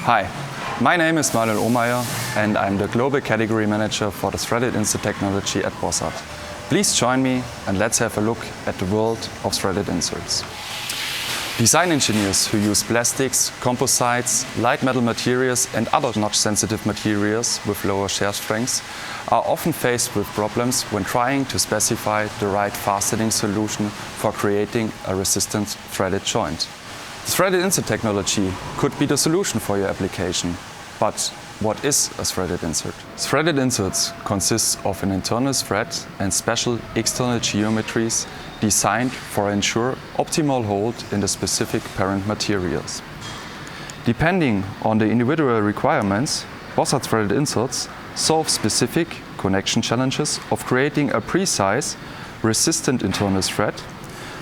Hi, my name is Manuel Ohmayer and I'm the Global Category Manager for the threaded insert technology at Bossard. Please join me and let's have a look at the world of threaded inserts. Design engineers who use plastics, composites, light metal materials and other notch-sensitive materials with lower shear strengths are often faced with problems when trying to specify the right fastening solution for creating a resistant threaded joint. The threaded insert technology could be the solution for your application. But what is a threaded insert? Threaded inserts consist of an internal thread and special external geometries designed for ensure optimal hold in the specific parent materials. Depending on the individual requirements, Bossard threaded inserts solve specific connection challenges of creating a precise, resistant internal thread,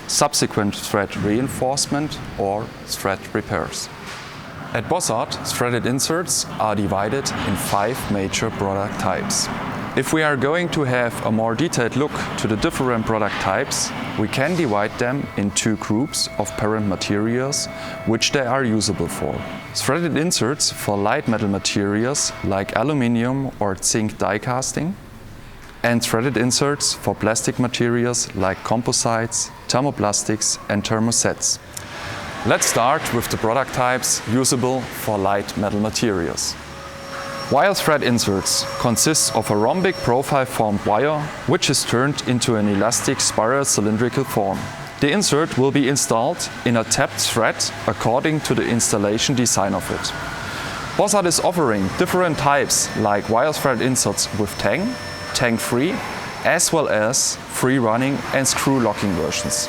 subsequent thread reinforcement or thread repairs. At Bossard, threaded inserts are divided in 5 major product types. If we are going to have a more detailed look to the different product types, we can divide them in 2 groups of parent materials which they are usable for. Threaded inserts for light metal materials like aluminium or zinc die casting, and threaded inserts for plastic materials like composites, thermoplastics and thermosets. Let's start with the product types usable for light metal materials. Wire thread inserts consist of a rhombic profile formed wire which is turned into an elastic spiral cylindrical form. The insert will be installed in a tapped thread according to the installation design of it. Bossard is offering different types like wire thread inserts with tang, tang-free, as well as free running and screw locking versions.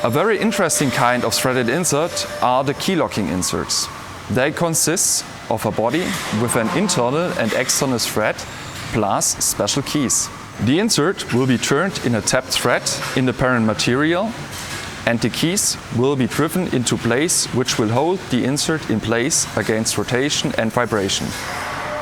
A very interesting kind of threaded insert are the key locking inserts. They consist of a body with an internal and external thread plus special keys. The insert will be turned in a tapped thread in the parent material and the keys will be driven into place which will hold the insert in place against rotation and vibration.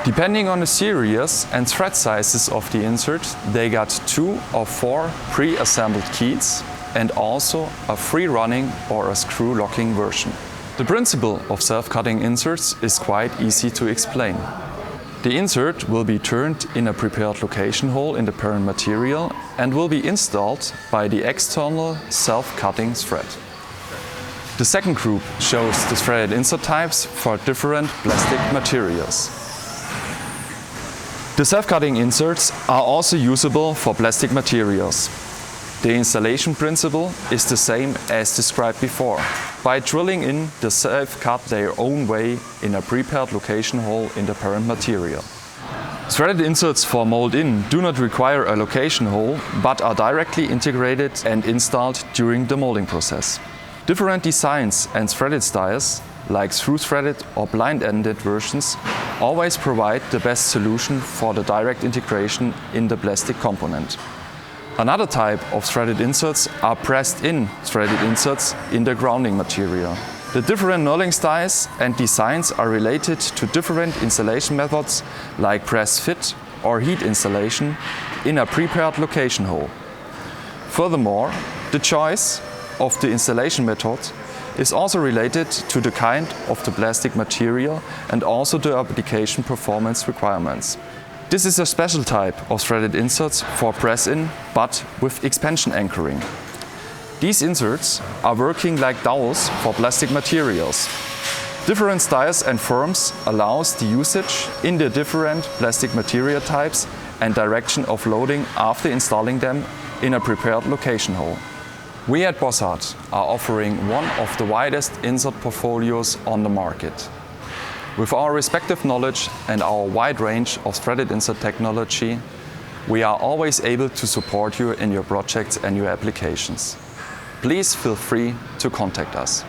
Depending on the series and thread sizes of the insert, they got 2 or 4 pre-assembled keys and also a free running or a screw locking version. The principle of self-cutting inserts is quite easy to explain. The insert will be turned in a prepared location hole in the parent material and will be installed by the external self-cutting thread. The second group shows the threaded insert types for different plastic materials. The self-cutting inserts are also usable for plastic materials. The installation principle is the same as described before. By drilling in, the self-cut their own way in a prepared location hole in the parent material. Threaded inserts for mold-in do not require a location hole, but are directly integrated and installed during the molding process. Different designs and threaded styles, like through-threaded or blind-ended versions, always provide the best solution for the direct integration in the plastic component. Another type of threaded inserts are pressed-in threaded inserts in the grounding material. The different knurling styles and designs are related to different installation methods like press-fit or heat installation in a prepared location hole. Furthermore, the choice of the installation method is also related to the kind of the plastic material and also the application performance requirements. This is a special type of threaded inserts for press-in, but with expansion anchoring. These inserts are working like dowels for plastic materials. Different styles and forms allows the usage in the different plastic material types and direction of loading after installing them in a prepared location hole. We at Bossard are offering one of the widest insert portfolios on the market. With our respective knowledge and our wide range of threaded insert technology, we are always able to support you in your projects and your applications. Please feel free to contact us.